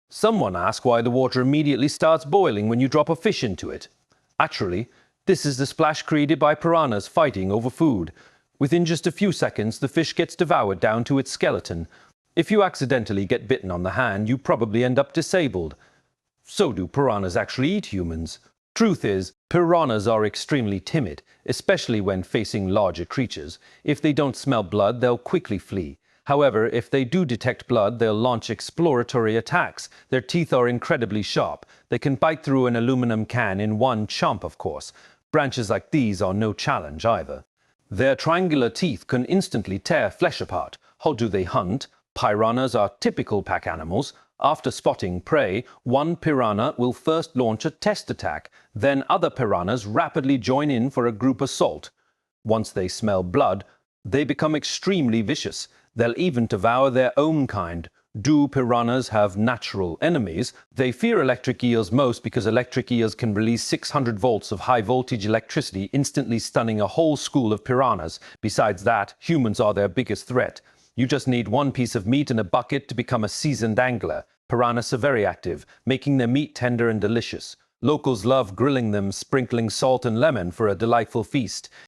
Someone asked why the water immediately starts boiling when you drop a fish into it. Actually, this is the splash created by piranhas fighting over food. Within just a few seconds, the fish gets devoured down to its skeleton. If you accidentally get bitten on the hand, you probably end up disabled. So do piranhas actually eat humans? Truth is, piranhas are extremely timid, especially when facing larger creatures. If they don't smell blood, they'll quickly flee. However, if they do detect blood, they'll launch exploratory attacks. Their teeth are incredibly sharp. They can bite through an aluminum can in one chomp, of course. Branches like these are no challenge either. Their triangular teeth can instantly tear flesh apart. How do they hunt? Piranhas are typical pack animals. After spotting prey, one piranha will first launch a test attack. Then other piranhas rapidly join in for a group assault. Once they smell blood, they become extremely vicious. They'll even devour their own kind. Do piranhas have natural enemies? They fear electric eels most because electric eels can release 600 volts of high-voltage electricity, instantly stunning a whole school of piranhas. Besides that, humans are their biggest threat. You just need one piece of meat and a bucket to become a seasoned angler. Piranhas are very active, making their meat tender and delicious. Locals love grilling them, sprinkling salt and lemon for a delightful feast.